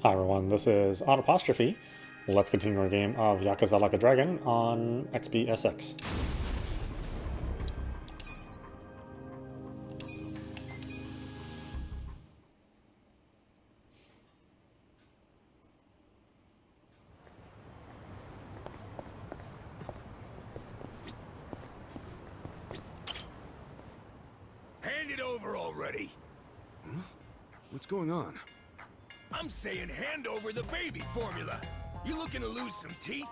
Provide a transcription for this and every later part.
Hi everyone, this is audap. Let's continue our game of Yakuza Like a Dragon on Xbsx. Hand it over already! What's going on? I'm saying hand over the baby formula! You looking to lose some teeth?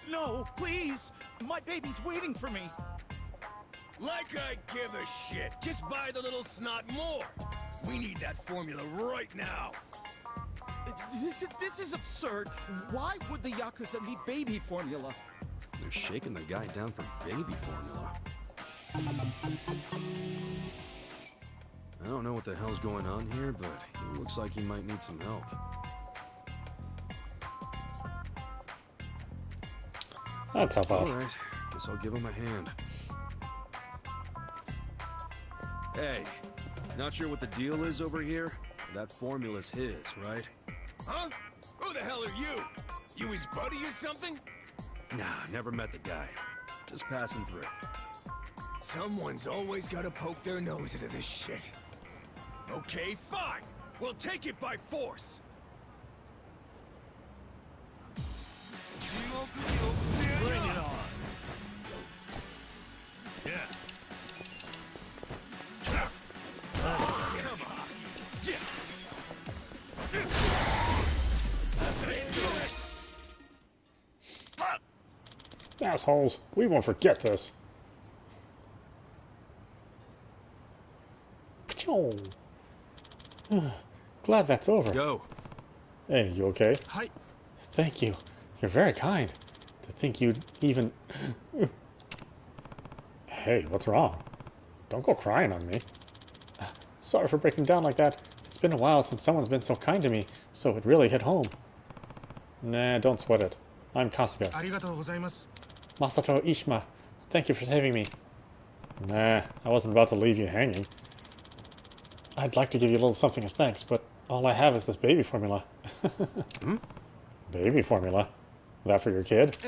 No, please! My baby's waiting for me! Like I give a shit! Just buy the little snot more! We need that formula right now! This is absurd! Why would the Yakuza need baby formula? They're shaking the guy down for baby formula. I don't know what the hell's going on here, but he looks like he might need some help. Let's help out. Alright, guess I'll give him a hand. Hey, not sure what the deal is over here? That formula's his, right? Huh? Who the hell are you? You his buddy or something? Nah, never met the guy. Just passing through. Someone's always gotta poke their nose into this shit. Okay, fine! We'll take it by force! Bring it on! Yeah. Come on! Yeah! That's it! Fuck! Assholes, we won't forget this. Pachoo. Glad that's over. Go! Hey, you okay? Hi. Thank you. You're very kind. To think you'd even... Hey, what's wrong? Don't go crying on me. Sorry for breaking down like that. It's been a while since someone's been so kind to me, so it really hit home. Nah, don't sweat it. I'm Kasuga. Masato Ishima. Thank you for saving me. Nah, I wasn't about to leave you hanging. I'd like to give you a little something as thanks, but all I have is this baby formula. Baby formula? That for your kid?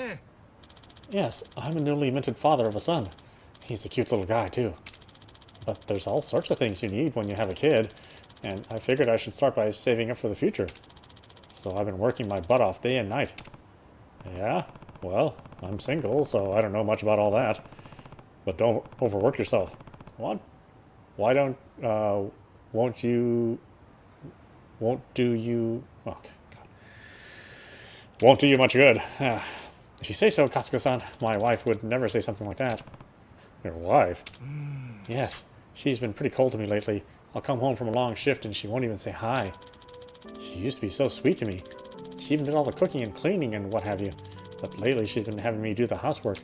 Yes, I'm a newly minted father of a son. He's a cute little guy, too. But there's all sorts of things you need when you have a kid, and I figured I should start by saving up for the future. So I've been working my butt off day and night. Yeah? Well, I'm single, so I don't know much about all that. But don't overwork yourself. What? Why don't, won't do you... Okay, God. Won't do you much good. If you say so, Kasuga-san, my wife would never say something like that. Your wife? Yes, she's been pretty cold to me lately. I'll come home from a long shift and she won't even say hi. She used to be so sweet to me. She even did all the cooking and cleaning and what have you. But lately she's been having me do the housework.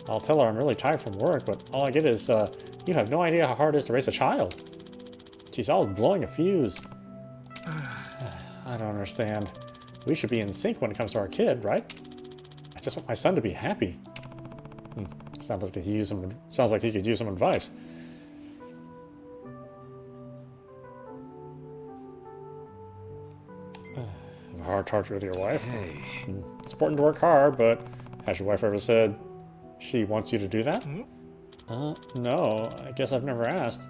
I'll tell her I'm really tired from work, but all I get is, you have no idea how hard it is to raise a child. She's always blowing a fuse. I don't understand. We should be in sync when it comes to our kid, right? I just want my son to be happy. Sounds like he could use some advice. Have a hard talk with your wife. Hey. It's important to work hard, but has your wife ever said she wants you to do that? No, I guess I've never asked.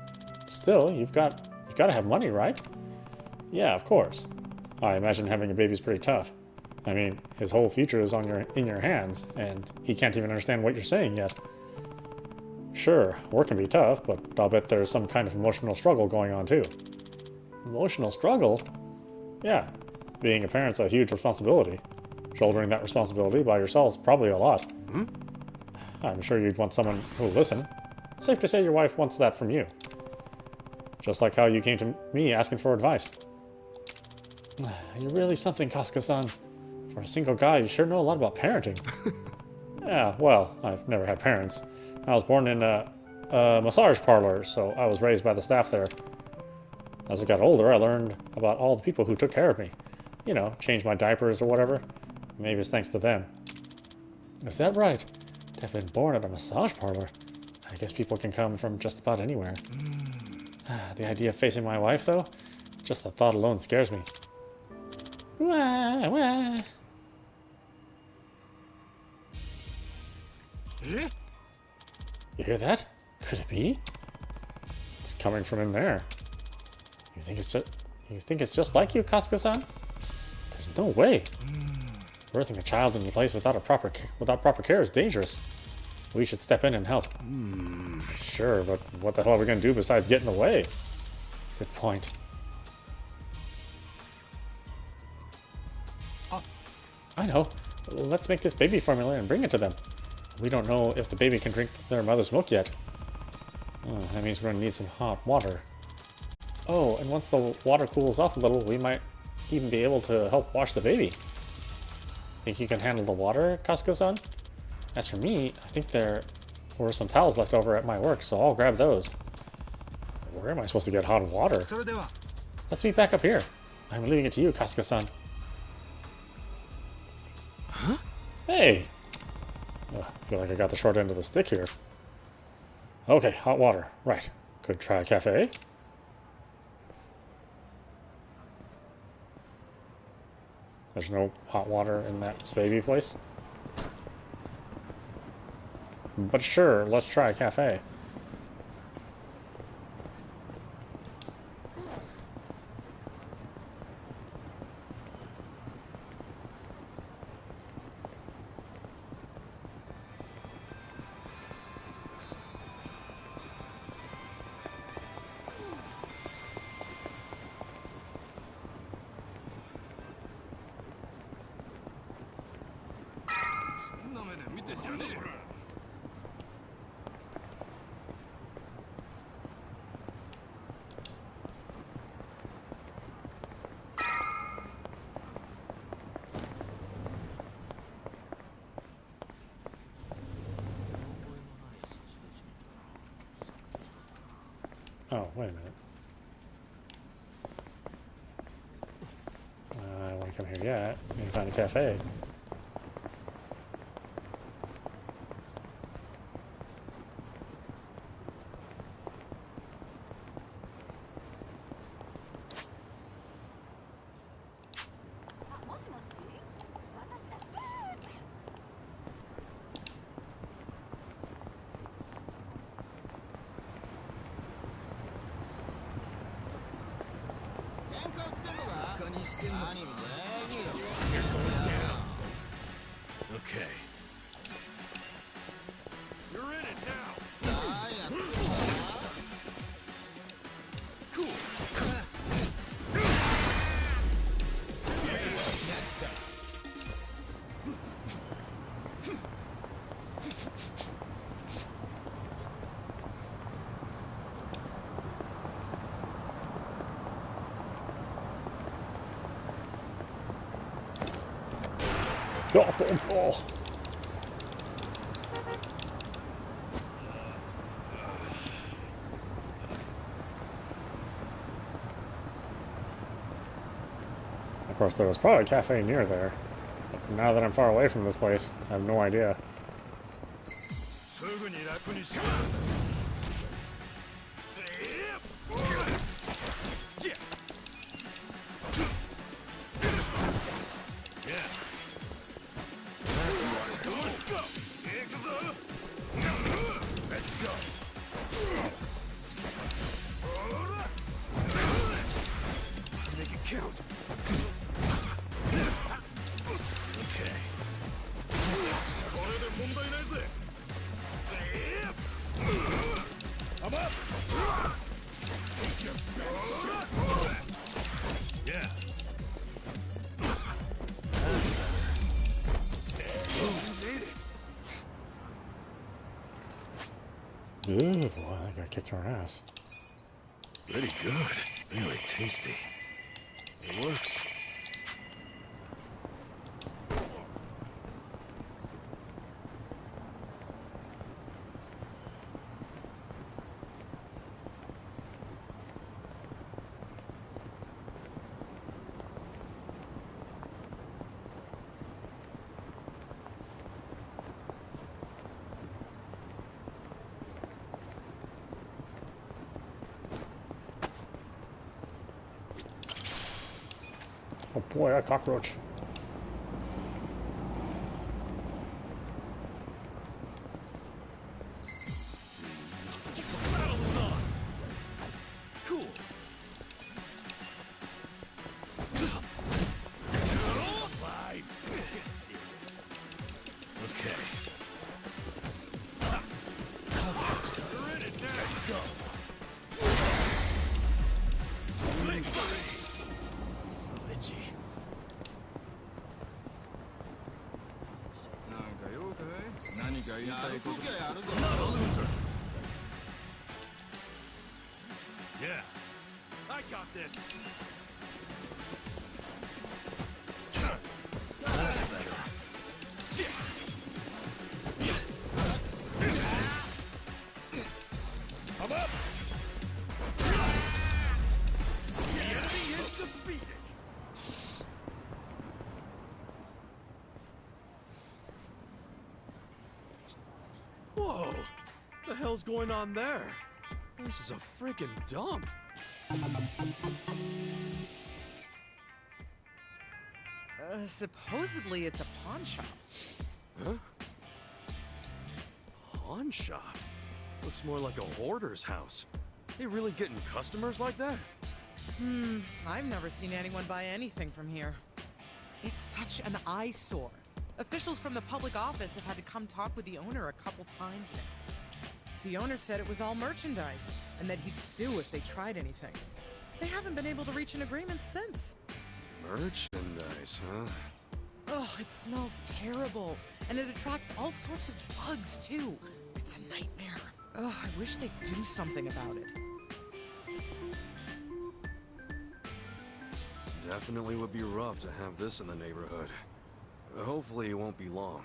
Still, you've got to have money, right? Yeah, of course. I imagine having a baby's pretty tough. I mean, his whole future is in your hands, and he can't even understand what you're saying yet. Sure, work can be tough, but I'll bet there's some kind of emotional struggle going on too. Emotional struggle? Yeah, being a parent's a huge responsibility. Shouldering that responsibility by yourself's probably a lot. I'm sure you'd want someone who'll listen. Safe to say your wife wants that from you. Just like how you came to me asking for advice. You're really something, Kasuga-san. For a single guy, you sure know a lot about parenting. Yeah, well, I've never had parents. I was born in a massage parlor, so I was raised by the staff there. As I got older, I learned about all the people who took care of me. You know, changed my diapers or whatever. Maybe it's thanks to them. Is that right? To have been born at a massage parlor? I guess people can come from just about anywhere. The idea of facing my wife, though? Just the thought alone scares me. Wah, wah. Eh? You hear that? Could it be? It's coming from in there. You think it's just like you, Kasuga-san? There's no way. Birthing a child in a place without proper care is dangerous. We should step in and help. Sure, but what the hell are we gonna do besides get in the way? Good point. I know. Let's make this baby formula and bring it to them. We don't know if the baby can drink their mother's milk yet. Oh, that means we're gonna need some hot water. Oh, and once the water cools off a little, we might even be able to help wash the baby. Think you can handle the water, Kasuga-san? As for me, I think there were some towels left over at my work, so I'll grab those. Where am I supposed to get hot water? それでは Let's meet back up here. I'm leaving it to you, Kasuga-san. Huh? Hey! Ugh, I feel like I got the short end of the stick here. Okay, hot water. Right. Could try a cafe. There's no hot water in that baby place. But sure, let's try a cafe. Oh, wait a minute. I don't want to come here yet. I need to find a cafe. Okay. You're in it now. Cool. Next up. Oh. Of course, there was probably a cafe near there. But now that I'm far away from this place, I have no idea. すぐに楽にしろ。Count. Okay. これで問題ないぜ。I'm up. Take your best. Yeah. Ooh, boy, that guy kicked our ass. Pretty good. Really tasty. It works. Oh boy, a cockroach. Battle is on. Cool. Live. Get serious. Okay. We're in it now. Let's go. Victory. So itchy. Not a loser. Yeah. I got this. I'm up. The enemy is defeated. Whoa! The hell's going on there? This is a freaking dump. Supposedly it's a pawn shop. Huh? Pawn shop? Looks more like a hoarder's house. They really getting customers like that? I've never seen anyone buy anything from here. It's such an eyesore. Officials from the public office have had to come talk with the owner a couple times now. The owner said it was all merchandise, and that he'd sue if they tried anything. They haven't been able to reach an agreement since. Merchandise, huh? Oh, it smells terrible, and it attracts all sorts of bugs, too. It's a nightmare. Oh, I wish they'd do something about it. Definitely would be rough to have this in the neighborhood. Hopefully it won't be long.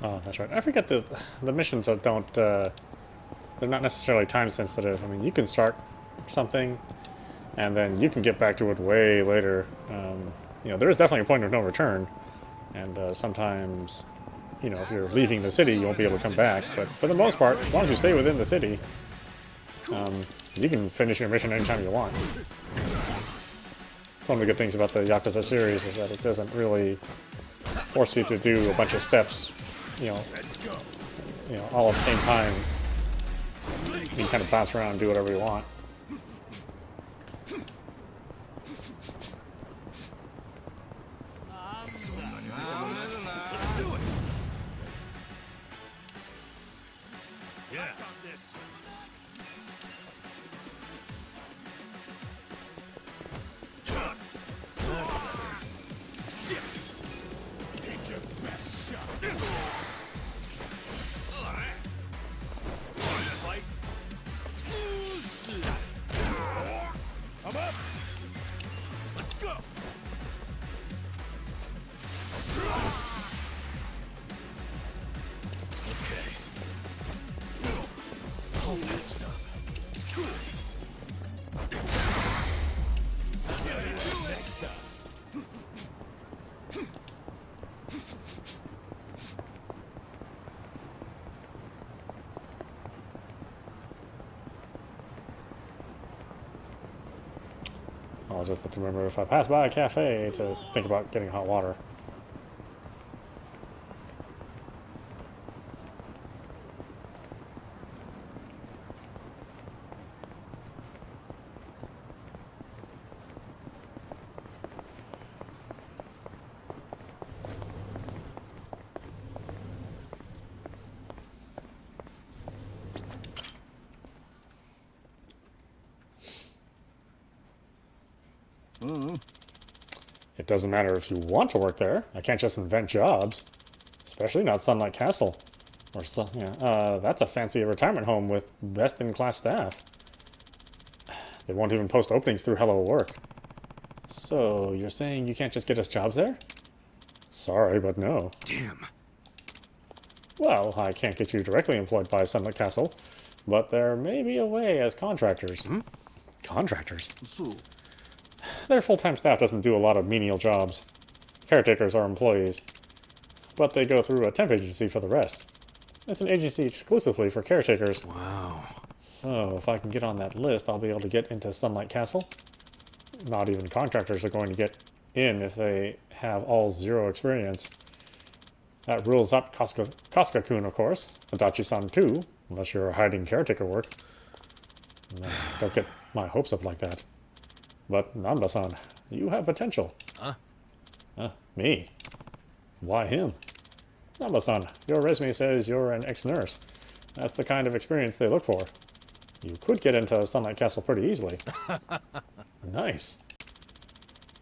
Oh, that's right. I forget the missions that don't. They're not necessarily time sensitive. I mean, you can start something, and then you can get back to it way later. You know, there is definitely a point of no return, and sometimes, you know, if you're leaving the city, you won't be able to come back. But for the most part, as long as you stay within the city, you can finish your mission anytime you want. One of the good things about the Yakuza series is that it doesn't really force you to do a bunch of steps, you know, all at the same time. You can kind of bounce around and do whatever you want. Let's do it. Yeah. I got this. Take your best shot. Fight. I'm up. Let's go. Okay. Hold that stuff. Gotta do it next time. I'll just have to remember if I pass by a cafe to think about getting hot water. It doesn't matter if you want to work there. I can't just invent jobs. Especially not Sunlight Castle. Or that's a fancy retirement home with best-in-class staff. They won't even post openings through Hello Work. So, you're saying you can't just get us jobs there? Sorry, but no. Damn. Well, I can't get you directly employed by Sunlight Castle, but there may be a way as contractors. Contractors? So, Their full-time staff doesn't do a lot of menial jobs. Caretakers are employees, but they go through a temp agency for the rest. It's an agency exclusively for caretakers. wow. So, if I can get on that list, I'll be able to get into Sunlight Castle. Not even contractors are going to get in if they have all 0 experience. That rules out Koska-kun, of course. Adachi-san, too, unless you're hiding caretaker work. No, don't get my hopes up like that. But, Namba-san, you have potential. Huh? Me? Why him? Namba-san, your resume says you're an ex-nurse. That's the kind of experience they look for. You could get into Sunlight Castle pretty easily. Nice.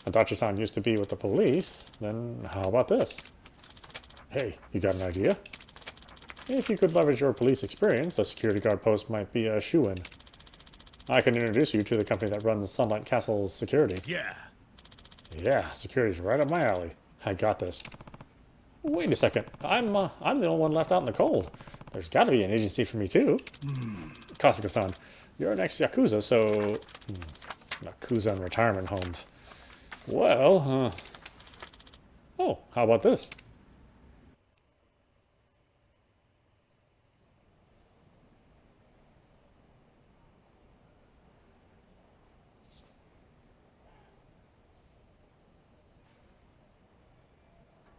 Adachi-san used to be with the police, then how about this? Hey, you got an idea? If you could leverage your police experience, a security guard post might be a shoo-in. I can introduce you to the company that runs Sunlight Castle's security. Yeah. Yeah, security's right up my alley. I got this. Wait a second. I'm the only one left out in the cold. There's got to be an agency for me, too. Kasuga-san, you're an ex-Yakuza, so... Yakuza and retirement homes. Well, Oh, how about this?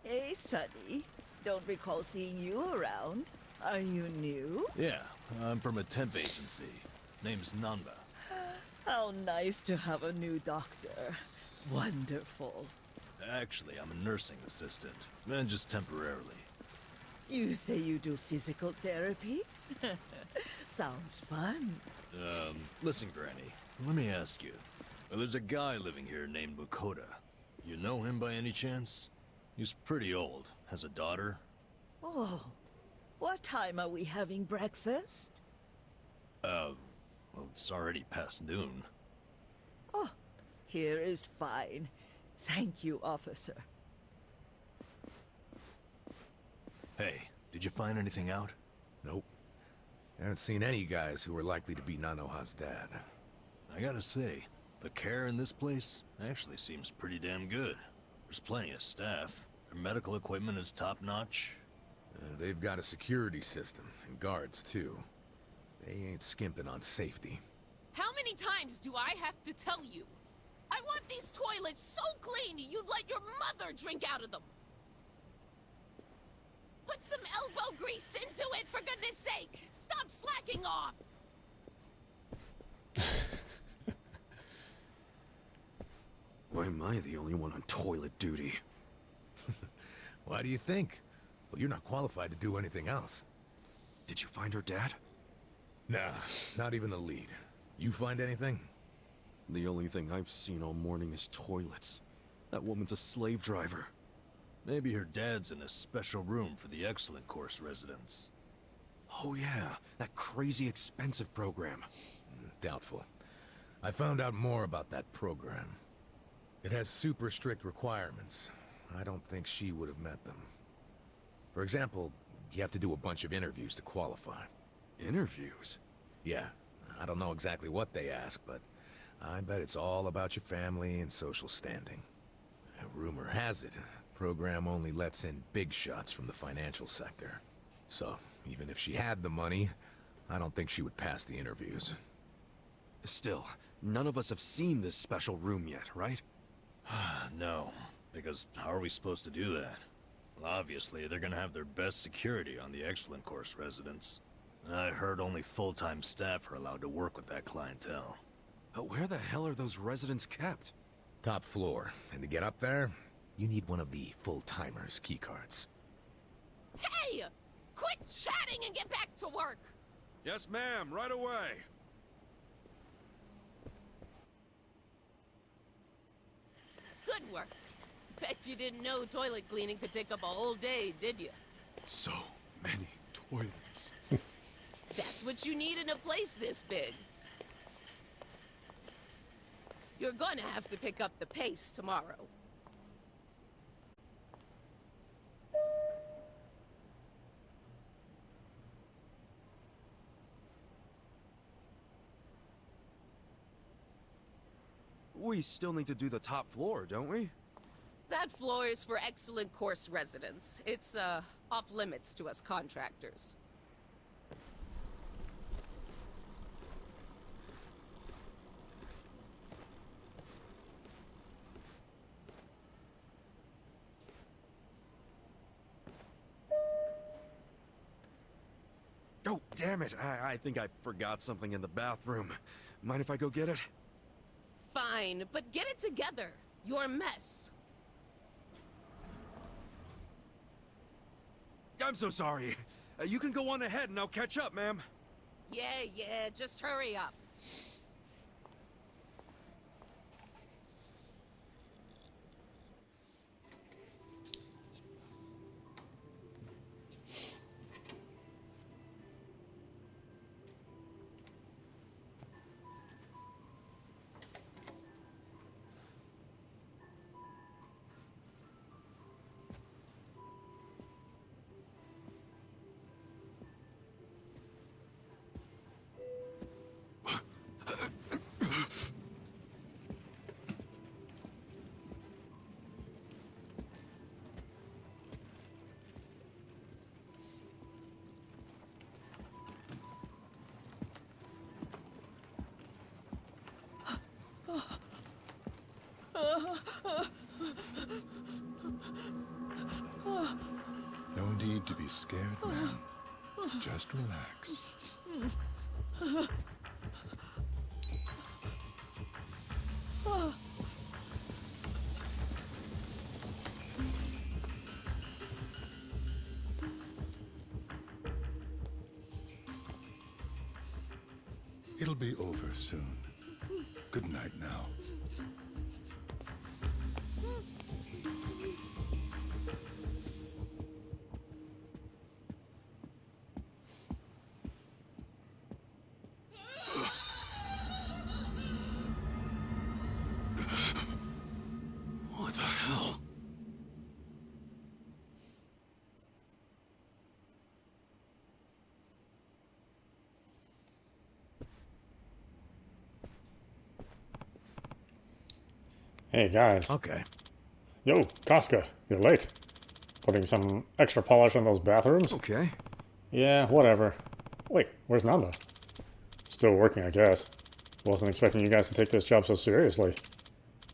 Hey, Sonny. Don't recall seeing you around. Are you new? Yeah, I'm from a temp agency. Name's Namba. How nice to have a new doctor. Wonderful. Actually, I'm a nursing assistant, and just temporarily. You say you do physical therapy? Sounds fun. Listen, Granny, let me ask you. There's a guy living here named Makoto. You know him by any chance? He's pretty old, has a daughter. Oh, what time are we having breakfast? Well, it's already past noon. Oh, here is fine. Thank you, officer. Hey, did you find anything out? Nope. I haven't seen any guys who are likely to be Nanoha's dad. I gotta say, the care in this place actually seems pretty damn good. There's plenty of staff. Their medical equipment is top-notch. They've got a security system, and guards, too. They ain't skimping on safety. How many times do I have to tell you? I want these toilets so clean you'd let your mother drink out of them. Put some elbow grease into it, for goodness sake! Stop slacking off! Why am I the only one on toilet duty? Why do you think? Well, you're not qualified to do anything else. Did you find her dad? Nah, not even a lead. You find anything? The only thing I've seen all morning is toilets. That woman's a slave driver. Maybe her dad's in a special room for the excellent course residents. Oh yeah, that crazy expensive program. Doubtful. I found out more about that program. It has super strict requirements. I don't think she would have met them. For example, you have to do a bunch of interviews to qualify. Interviews? Yeah, I don't know exactly what they ask, but I bet it's all about your family and social standing. Rumor has it, the program only lets in big shots from the financial sector. So, even if she had the money, I don't think she would pass the interviews. Still, none of us have seen this special room yet, right? No, because how are we supposed to do that? Well, obviously, they're gonna have their best security on the excellent course residents. I heard only full-time staff are allowed to work with that clientele. But where the hell are those residents kept? Top floor, and to get up there, you need one of the full-timers' keycards. Hey! Quit chatting and get back to work! Yes, ma'am, right away. Good work. Bet you didn't know toilet cleaning could take up a whole day, did you? So many toilets. That's what you need in a place this big. You're gonna have to pick up the pace tomorrow. We still need to do the top floor, don't we? That floor is for excellent course residents. It's, off limits to us contractors. Oh, damn it. I think I forgot something in the bathroom. Mind if I go get it? Fine, but get it together. You're a mess. I'm so sorry. You can go on ahead and I'll catch up, ma'am. Yeah, just hurry up. No need to be scared, man. Just relax. It'll be over soon. Good night now. What the hell? Hey guys. Okay. Yo, Casca, you're late. Putting some extra polish on those bathrooms? Okay. Yeah, whatever. Wait, where's Nanda? Still working, I guess. Wasn't expecting you guys to take this job so seriously.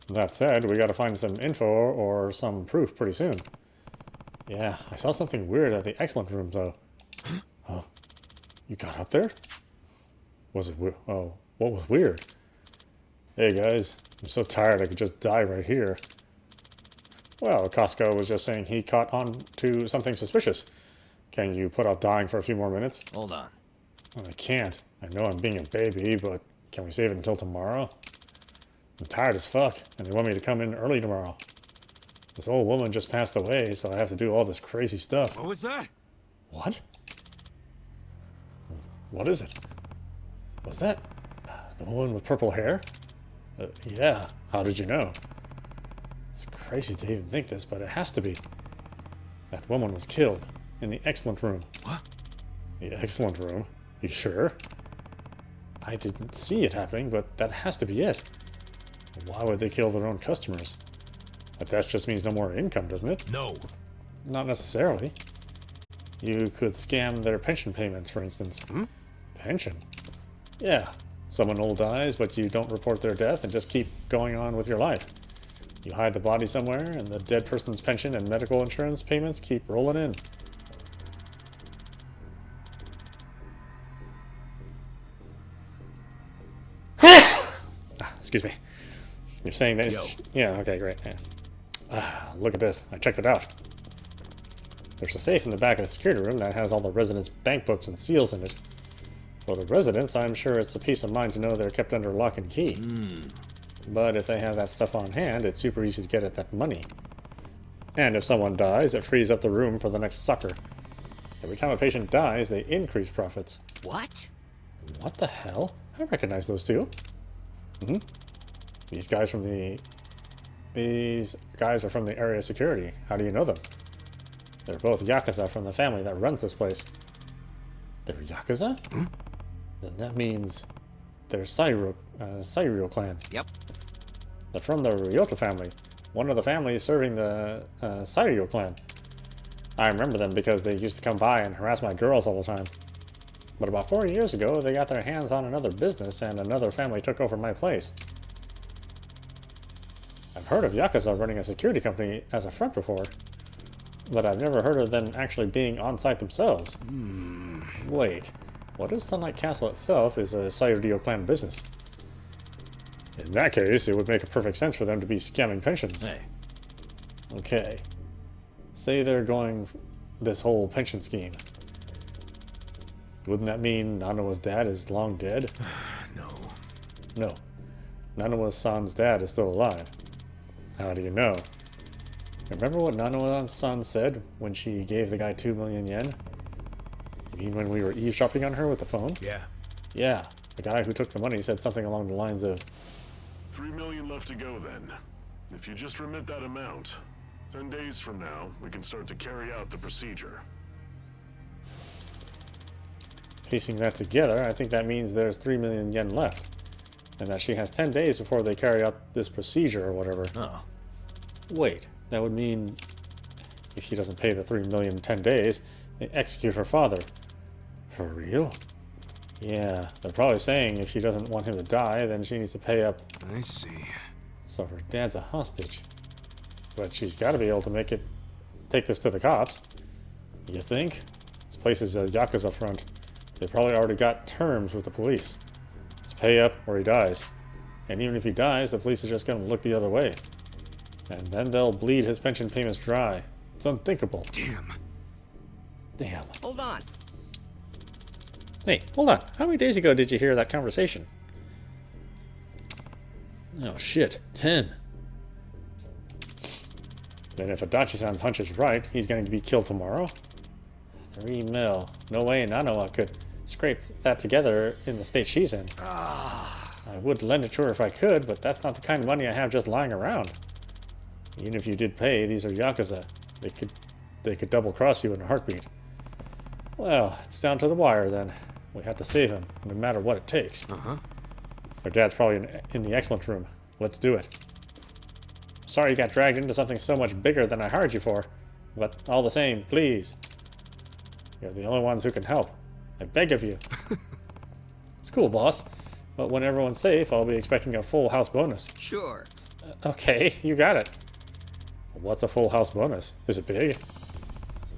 That said, we gotta find some info or some proof pretty soon. Yeah, I saw something weird at the excellent room, though. Huh? You got up there? Was it weird? Oh, what was weird? Hey guys, I'm so tired I could just die right here. Well, Costco was just saying he caught on to something suspicious. Can you put off dying for a few more minutes? Hold on. Well, I can't. I know I'm being a baby, but can we save it until tomorrow? I'm tired as fuck, and they want me to come in early tomorrow. This old woman just passed away, so I have to do all this crazy stuff. What was that? What? What is it? Was that the woman with purple hair? Yeah. How did you know? It's crazy to even think this, but it has to be. That woman was killed in the excellent room. What? The excellent room? You sure? I didn't see it happening, but that has to be it. Why would they kill their own customers? But that just means no more income, doesn't it? No. Not necessarily. You could scam their pension payments, for instance. Pension? Yeah. Someone old dies, but you don't report their death and just keep going on with your life. You hide the body somewhere, and the dead person's pension and medical insurance payments keep rolling in. Excuse me. You're saying this? Yo. Yeah, okay, great. Yeah. Look at this. I checked it out. There's a safe in the back of the security room that has all the residents' bank books and seals in it. For the residents, I'm sure it's a peace of mind to know they're kept under lock and key. But if they have that stuff on hand, it's super easy to get at that money. And if someone dies, it frees up the room for the next sucker. Every time a patient dies, they increase profits. What? What the hell? I recognize those two. These guys are from the area security. How do you know them? They're both Yakuza from the family that runs this place. They're Yakuza? Then that means they're Cyril clan. Yep. They're from the Ryota family, one of the families serving the Sairyo clan. I remember them because they used to come by and harass my girls all the time. But about 4 years ago, they got their hands on another business and another family took over my place. I've heard of Yakuza running a security company as a front before, but I've never heard of them actually being on site themselves. Wait, what if Sunlight Castle itself is a Sairyo clan business? In that case, it would make a perfect sense for them to be scamming pensions. Hey. Okay. Say they're going this whole pension scheme. Wouldn't that mean Nanawa's dad is long dead? No. No. Nanawa-san's dad is still alive. How do you know? Remember what Nanawa-san said when she gave the guy 2 million yen? You mean when we were eavesdropping on her with the phone? Yeah. Yeah. The guy who took the money said something along the lines of, 3 million left to go then. If you just remit that amount, 10 days from now, we can start to carry out the procedure. piecing that together, I think that means there's 3 million yen left. And that she has 10 days before they carry out this procedure or whatever. Oh. Wait, that would mean if she doesn't pay the 3 million in 10 days, they execute her father. For real? Yeah, they're probably saying if she doesn't want him to die, then she needs to pay up. I see. So her dad's a hostage. But she's got to be able to take this to the cops. You think? This place is a Yakuza front. They probably already got terms with the police. It's pay up or he dies. And even if he dies, the police are just going to look the other way. And then they'll bleed his pension payments dry. It's unthinkable. Damn. Damn. Hold on. Hey, hold on. How many days ago did you hear that conversation? Oh shit, 10. Then if Adachi-san's hunch is right, he's going to be killed tomorrow? 3 mil. No way Nanoa could scrape that together in the state she's in. I would lend it to her if I could, but that's not the kind of money I have just lying around. Even if you did pay, these are Yakuza. They could double-cross you in a heartbeat. Well, it's down to the wire then. We have to save him, no matter what it takes. Her dad's probably in the excellent room. Let's do it. Sorry you got dragged into something so much bigger than I hired you for. But all the same, please. You're the only ones who can help. I beg of you. It's cool, boss. But when everyone's safe, I'll be expecting a full house bonus. Sure. Okay, you got it. What's a full house bonus? Is it big?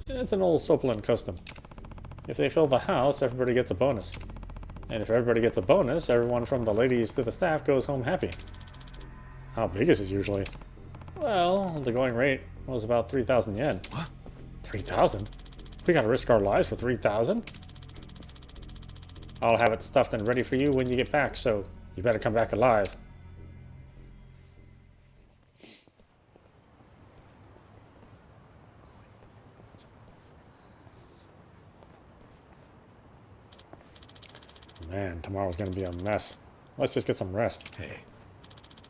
It's an old Soplan custom. If they fill the house, everybody gets a bonus. And if everybody gets a bonus, everyone from the ladies to the staff goes home happy. How big is it usually? Well, the going rate was about 3,000 yen. What? 3,000? We gotta risk our lives for 3,000? I'll have it stuffed and ready for you when you get back, so you better come back alive. Man, tomorrow's gonna be a mess. Let's just get some rest.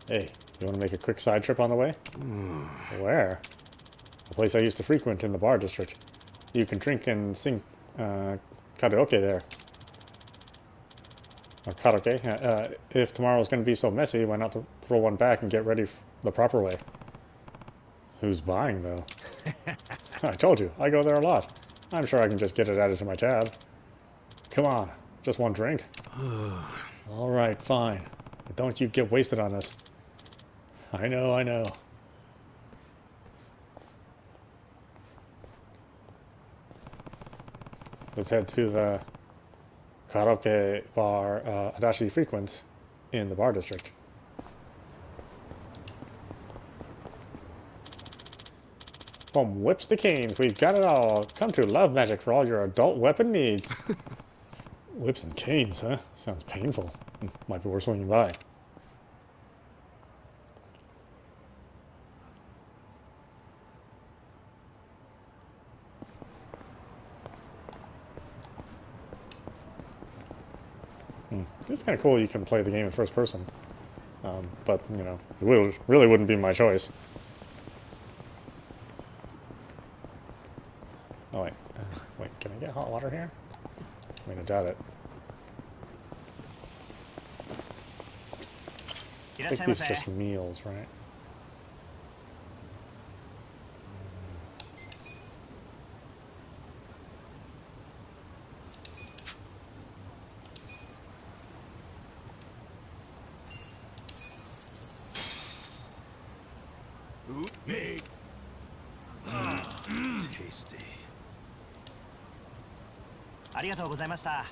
Hey, you wanna make a quick side trip on the way? Where? A place I used to frequent in the bar district. You can drink and sing karaoke there. Or karaoke? If tomorrow's gonna be so messy, why not throw one back and get ready the proper way? Who's buying, though? I told you, I go there a lot. I'm sure I can just get it added to my tab. Come on. Just one drink? Alright, fine. But don't you get wasted on us. I know, I know. Let's head to the karaoke bar Adachi frequents in the bar district. From whips to canes, we've got it all. Come to Love Magic for all your adult weapon needs. Whips and canes, huh? Sounds painful. Might be worth swinging by. It's kind of cool you can play the game in first person. But, you know, it really wouldn't be my choice. Oh, wait. Wait, can I get hot water here? I mean, I doubt it. I think these are just meals, right? Me. Tasty. ありがとうございました。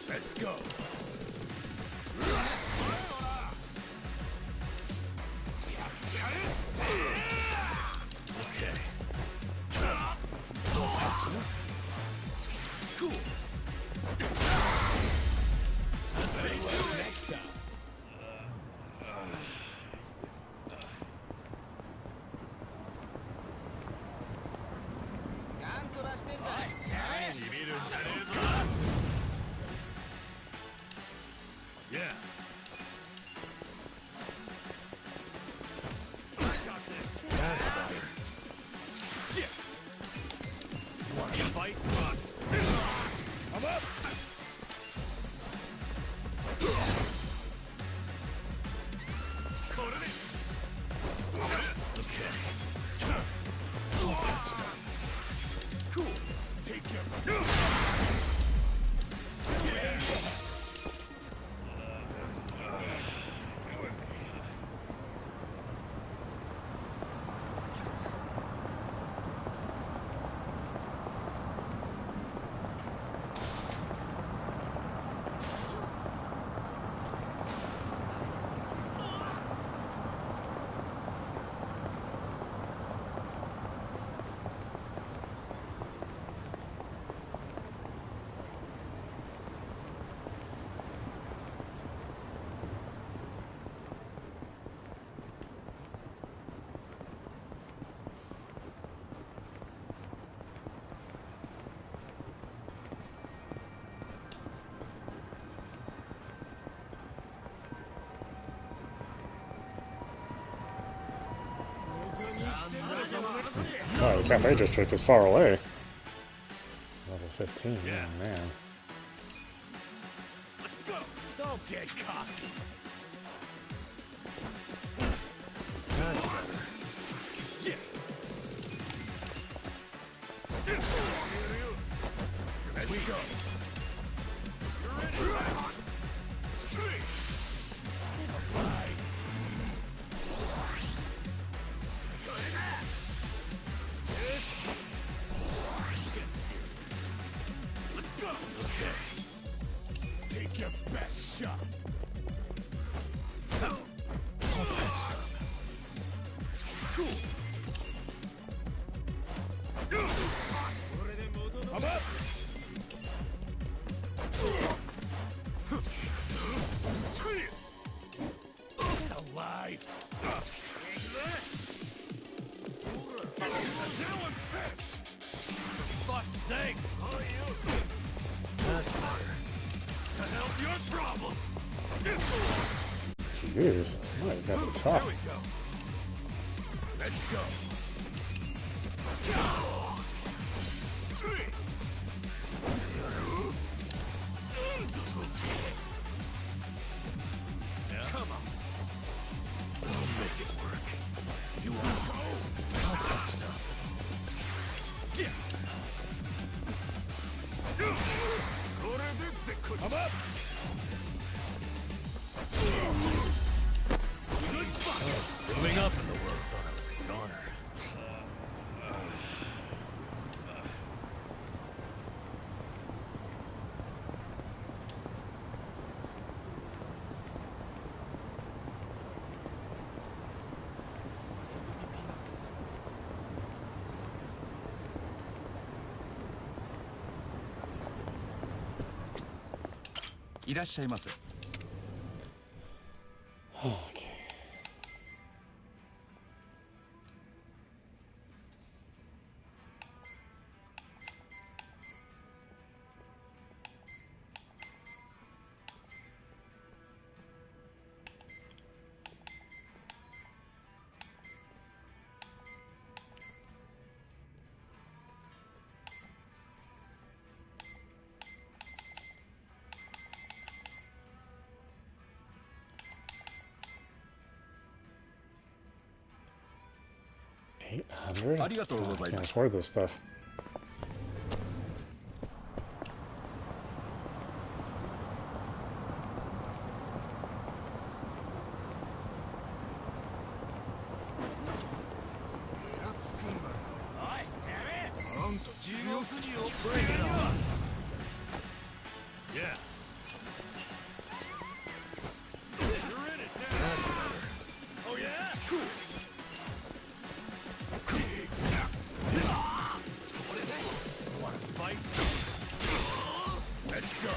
Let's go. Yeah. Want to fight? I'm up. Okay. Cool. Take your. Oh, the cafe district is far away. Level 15, Yeah. oh man. Let's go. Don't get caught. Yeah. Let's go. You're ready. Let's go. Okay. Take your best shot. Cool. I'm up. Get alive. Now I'm pissed. For fuck's sake. The hell's your problem? Jeez, oh, he's got to be tough. Here we go. Let's go. Yeah. Come on. I'll make it work. You want to go? I'll catch stuff. Yeah. I'm up. Good fight. Moving up in the world, thought I was a goner. Okay. 100? I can't afford this stuff. Yeah. Oh yeah? Wanna fight? Let's go.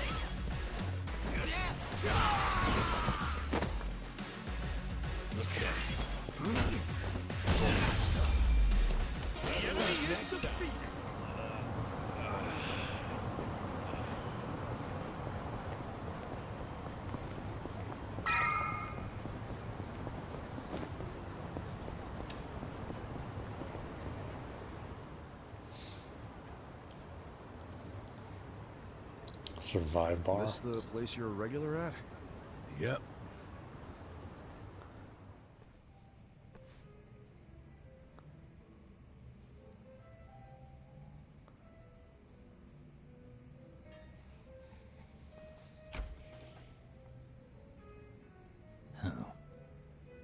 The enemy is defeated. Survive bar. This the place you're a regular at? Yep.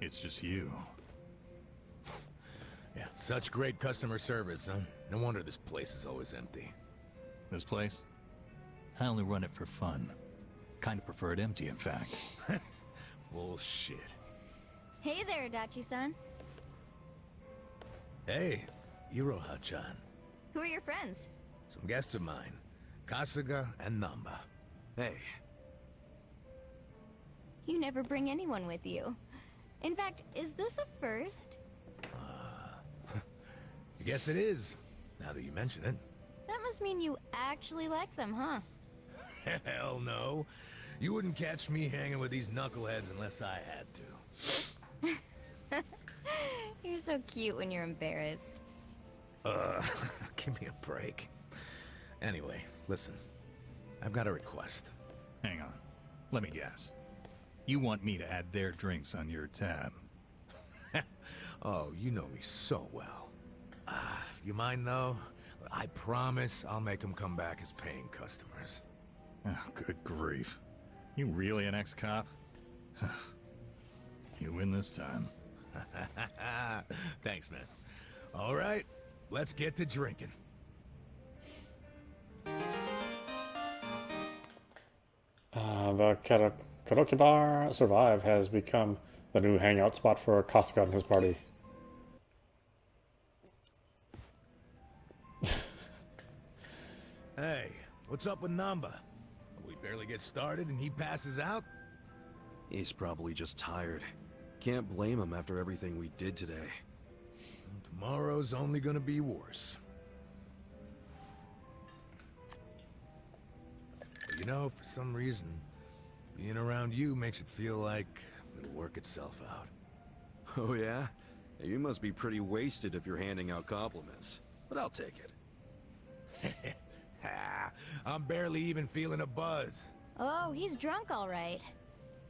It's just you. Yeah, such great customer service, huh? No wonder this place is always empty. This place? I only run it for fun. Kinda prefer it empty, in fact. Bullshit. Hey there, Adachi-san. Hey, Iroha-chan. Who are your friends? Some guests of mine. Kasuga and Namba. Hey. You never bring anyone with you. In fact, is this a first? I guess it is, now that you mention it. That must mean you actually like them, huh? Hell no. You wouldn't catch me hanging with these knuckleheads unless I had to. You're so cute when you're embarrassed. Give me a break. Anyway, listen. I've got a request. Hang on. Let me guess. You want me to add their drinks on your tab? Oh, you know me so well. You mind though? I promise I'll make them come back as paying customers. Oh, good grief. You really an ex-cop? You win this time. Thanks, man. All right, let's get to drinking. The karaoke bar Survive has become the new hangout spot for Kasuga and his party. Hey, what's up with Namba? We barely get started and he passes out? He's probably just tired. Can't blame him after everything we did today. Tomorrow's only gonna be worse. But you know, for some reason, being around you makes it feel like it'll work itself out. Oh yeah? You must be pretty wasted if you're handing out compliments. But I'll take it. I'm barely even feeling a buzz. Oh, he's drunk all right.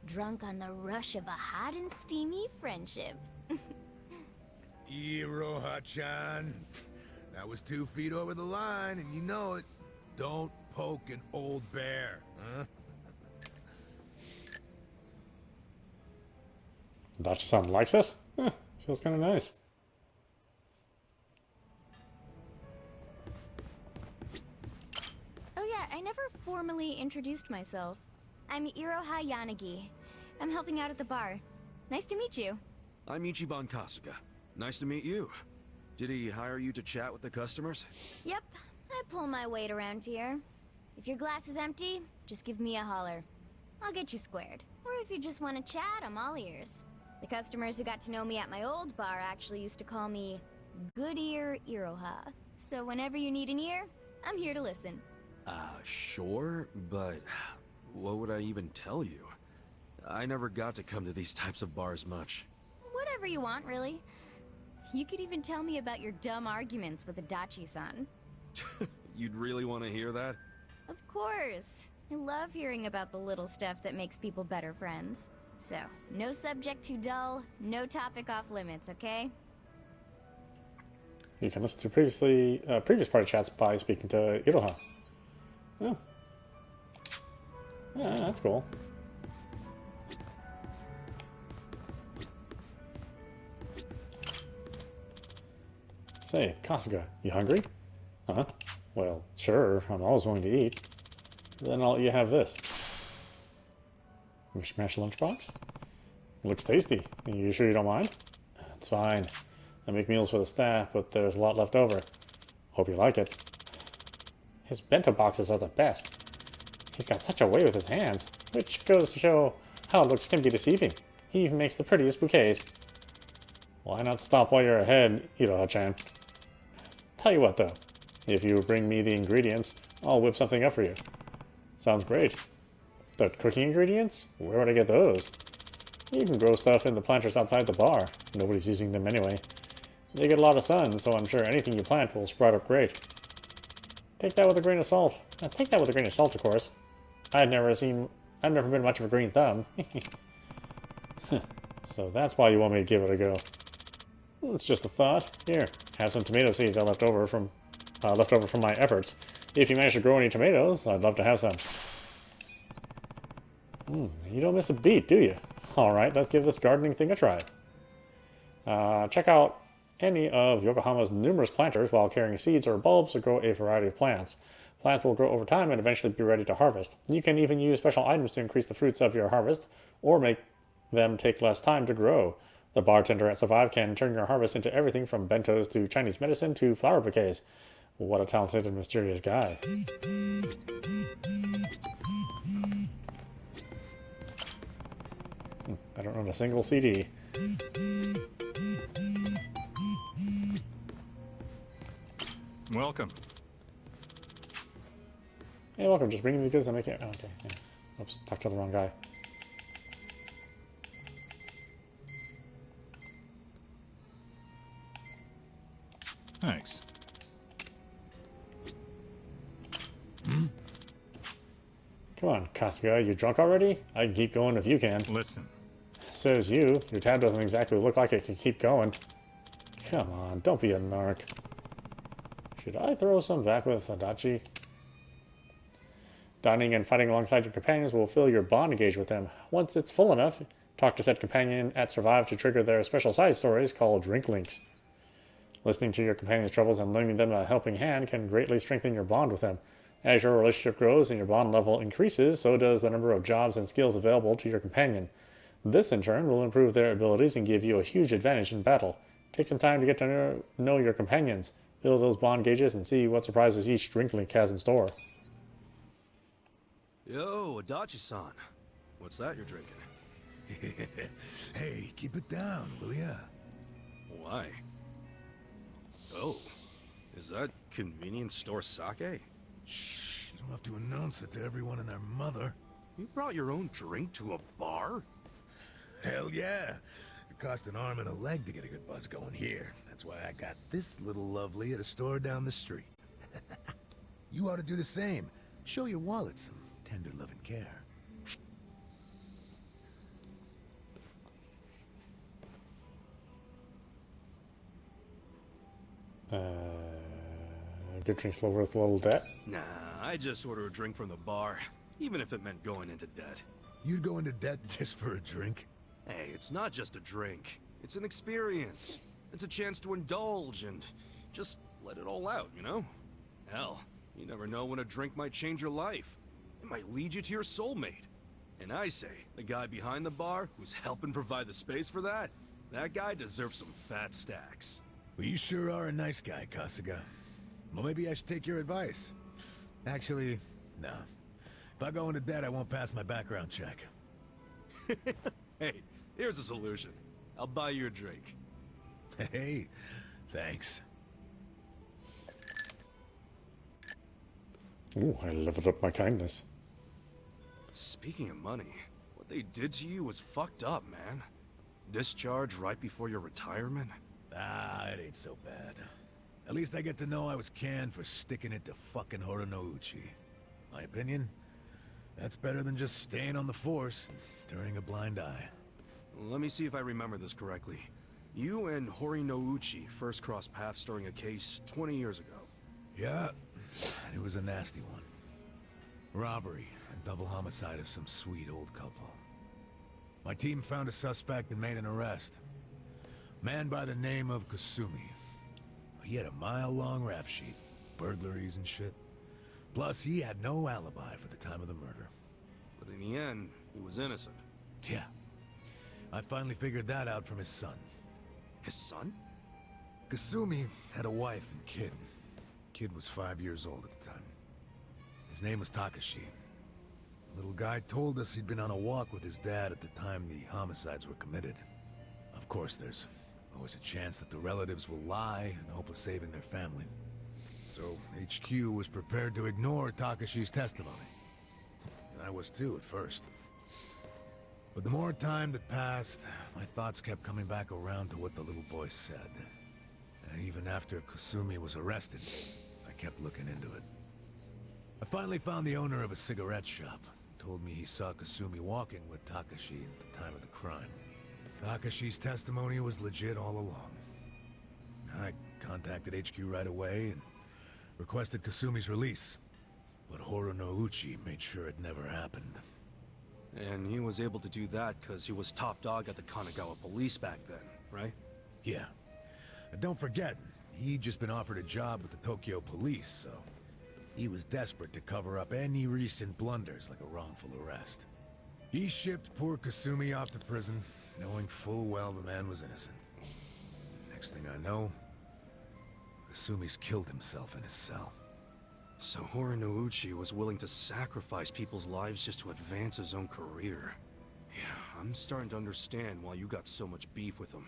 Drunk on the rush of a hot and steamy friendship. Iroha-chan. That was 2 feet over the line, and you know it. Don't poke an old bear, huh? Dachi-san likes this? Feels kind of nice. Oh yeah, I never formally introduced myself. I'm Iroha Yanagi. I'm helping out at the bar. Nice to meet you. I'm Ichiban Kasuga. Nice to meet you. Did he hire you to chat with the customers? Yep, I pull my weight around here. If your glass is empty, just give me a holler. I'll get you squared. Or if you just want to chat, I'm all ears. The customers who got to know me at my old bar actually used to call me Good Ear Iroha. So whenever you need an ear, I'm here to listen. Sure, but what would I even tell you? I never got to come to these types of bars much. Whatever you want, really. You could even tell me about your dumb arguments with Adachi-san. You'd really want to hear that? Of course. I love hearing about the little stuff that makes people better friends. So, no subject too dull, no topic off limits, okay? You can listen to previous party chats by speaking to Iroha. Oh. Yeah, that's cool. Say, Kasuga, you hungry? Huh? Well, sure, I'm always willing to eat. Then I'll let you have this. Mishmash lunchbox? It looks tasty. You sure you don't mind? It's fine. I make meals for the staff, but there's a lot left over. Hope you like it. His bento boxes are the best. He's got such a way with his hands, which goes to show how looks can be deceiving. He even makes the prettiest bouquets. Why not stop while you're ahead, Iroha-chan? Tell you what, though. If you bring me the ingredients, I'll whip something up for you. Sounds great. The cooking ingredients? Where would I get those? You can grow stuff in the planters outside the bar. Nobody's using them anyway. They get a lot of sun, so I'm sure anything you plant will sprout up great. Take that with a grain of salt. Take that with a grain of salt, of course. I've never been much of a green thumb. So that's why you want me to give it a go. Well, it's just a thought. Here, have some tomato seeds I left over from my efforts. If you manage to grow any tomatoes, I'd love to have some. You don't miss a beat, do you? Alright, let's give this gardening thing a try. Check out any of Yokohama's numerous planters while carrying seeds or bulbs to grow a variety of plants. Plants will grow over time and eventually be ready to harvest. You can even use special items to increase the fruits of your harvest or make them take less time to grow. The bartender at Survive can turn your harvest into everything from bentos to Chinese medicine to flower bouquets. What a talented and mysterious guy. I don't own a single CD. Welcome. Hey, welcome. Just bringing me the goods and making it. Oh, okay. Yeah. Oops. Talked to the wrong guy. Thanks. Come on, Kasuga, you drunk already? I can keep going if you can. Listen. Says you. Your tab doesn't exactly look like it can keep going. Come on, don't be a narc. Should I throw some back with Adachi? Dining and fighting alongside your companions will fill your bond gauge with them. Once it's full enough, talk to said companion at Survive to trigger their special side stories called Drink Links. Listening to your companion's troubles and lending them a helping hand can greatly strengthen your bond with them. As your relationship grows and your bond level increases, so does the number of jobs and skills available to your companion. This, in turn, will improve their abilities and give you a huge advantage in battle. Take some time to get to know your companions, build those bond gauges, and see what surprises each drink link has in store. Yo, Adachi-san. What's that you're drinking? Hey, keep it down, will ya? Why? Oh, is that convenience store sake? Shh, you don't have to announce it to everyone and their mother. You brought your own drink to a bar? Hell yeah. It cost an arm and a leg to get a good buzz going here. That's why I got this little lovely at a store down the street. You ought to do the same. Show your wallet some tender love and care. Good drink's low worth a little debt. Nah, I just order a drink from the bar, even if it meant going into debt. You'd go into debt just for a drink? Hey, it's not just a drink. It's an experience. It's a chance to indulge and just let it all out, you know? Hell, you never know when a drink might change your life. It might lead you to your soulmate. And I say, the guy behind the bar who's helping provide the space for that guy deserves some fat stacks. Well, you sure are a nice guy, Kasuga. Well, maybe I should take your advice. Actually, no. If I go into debt, I won't pass my background check. Hey, here's a solution. I'll buy you a drink. Hey, thanks. Ooh, I leveled up my kindness. Speaking of money, what they did to you was fucked up, man. Discharge right before your retirement? Ah, it ain't so bad. At least I get to know I was canned for sticking it to fucking Horonouchi. My opinion? That's better than just staying on the force and turning a blind eye. Let me see if I remember this correctly. You and Hori Nouchi first crossed paths during a case 20 years ago. Yeah, and it was a nasty one. Robbery and double homicide of some sweet old couple. My team found a suspect and made an arrest. Man by the name of Kasumi. He had a mile-long rap sheet, burglaries and shit. Plus, he had no alibi for the time of the murder. But in the end, he was innocent. Yeah. I finally figured that out from his son. His son? Kasumi had a wife and kid. Kid was 5 years old at the time. His name was Takashi. Little guy told us he'd been on a walk with his dad at the time the homicides were committed. Of course, there's always a chance that the relatives will lie in the hope of saving their family. So HQ was prepared to ignore Takashi's testimony. And I was too at first. But the more time that passed, my thoughts kept coming back around to what the little boy said. And even after Kasumi was arrested, I kept looking into it. I finally found the owner of a cigarette shop. Told me he saw Kasumi walking with Takashi at the time of the crime. Takashi's testimony was legit all along. I contacted HQ right away and requested Kasumi's release. But Horo Nouchi made sure it never happened. And he was able to do that because he was top dog at the Kanagawa police back then, right? Yeah. And don't forget, he'd just been offered a job with the Tokyo police, so he was desperate to cover up any recent blunders like a wrongful arrest. He shipped poor Kasumi off to prison, knowing full well the man was innocent. Next thing I know, Kasumi's killed himself in his cell. So Hori Nouchi was willing to sacrifice people's lives just to advance his own career. Yeah, I'm starting to understand why you got so much beef with him.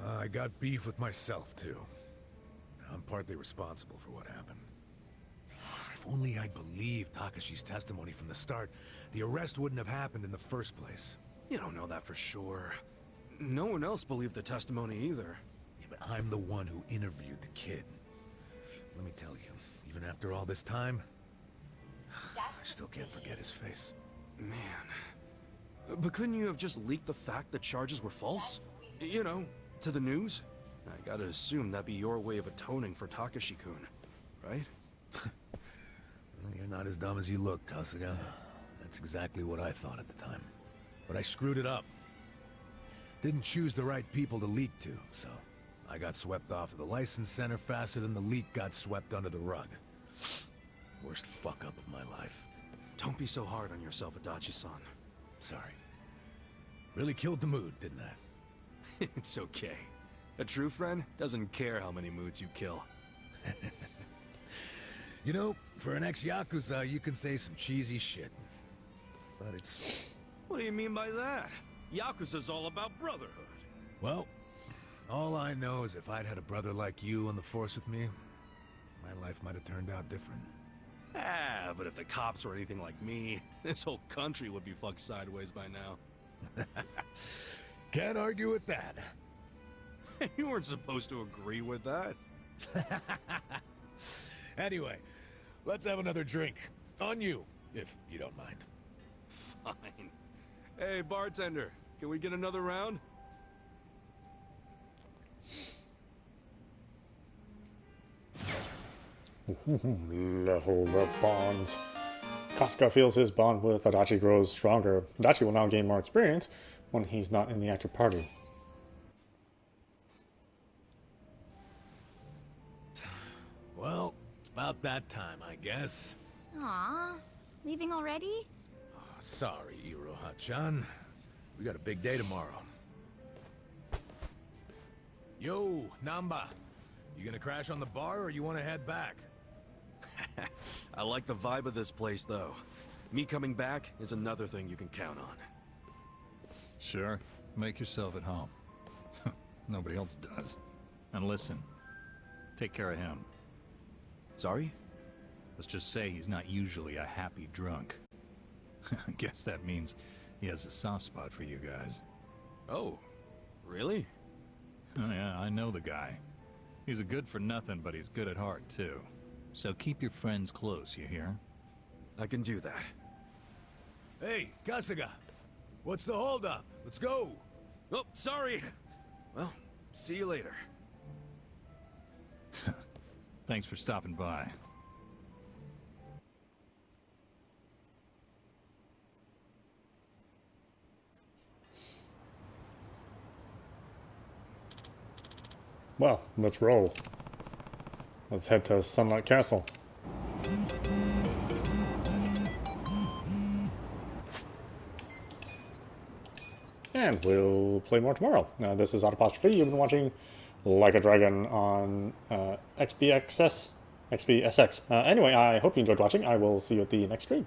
I got beef with myself, too. I'm partly responsible for what happened. If only I'd believed Takashi's testimony from the start, the arrest wouldn't have happened in the first place. You don't know that for sure. No one else believed the testimony either. Yeah, but I'm the one who interviewed the kid. Let me tell you, even after all this time, I still can't forget his face. Man. But couldn't you have just leaked the fact that charges were false? You know, to the news? I gotta assume that'd be your way of atoning for Takashi-kun, right? Well, you're not as dumb as you look, Kasuga. That's exactly what I thought at the time. But I screwed it up. Didn't choose the right people to leak to, so I got swept off to the license center faster than the leak got swept under the rug. Worst fuck-up of my life. Don't be so hard on yourself, Adachi-san. Sorry. Really killed the mood, didn't I? It's okay. A true friend doesn't care how many moods you kill. You know, for an ex-Yakuza, you can say some cheesy shit. But it's... What do you mean by that? Yakuza's all about brotherhood. Well, all I know is if I'd had a brother like you on the force with me, my life might have turned out different. Ah, but if the cops were anything like me, this whole country would be fucked sideways by now. Can't argue with that. You weren't supposed to agree with that. Anyway, let's have another drink. On you, if you don't mind. Fine. Hey, bartender, can we get another round? Leveled up bonds. Kasuga feels his bond with Adachi grows stronger. Adachi will now gain more experience when he's not in the active party. Well, it's about that time, I guess. Aw, leaving already? Oh, sorry, Iroha-chan. We got a big day tomorrow. Yo, Namba. You gonna crash on the bar or you wanna head back? I like the vibe of this place, though. Me coming back is another thing you can count on. Sure. Make yourself at home. Nobody else does. And listen, take care of him. Sorry? Let's just say he's not usually a happy drunk. I guess that means he has a soft spot for you guys. Oh, really? Oh yeah, I know the guy. He's a good for nothing, but he's good at heart, too. So keep your friends close, you hear? I can do that. Hey, Kasuga. What's the holdup? Let's go. Oh, sorry. Well, See you later. Thanks for stopping by. Well, let's roll. Let's head to Sunlight Castle. And we'll play more tomorrow. This is audap. You've been watching Like a Dragon on Xbsx. Anyway, I hope you enjoyed watching. I will see you at the next stream.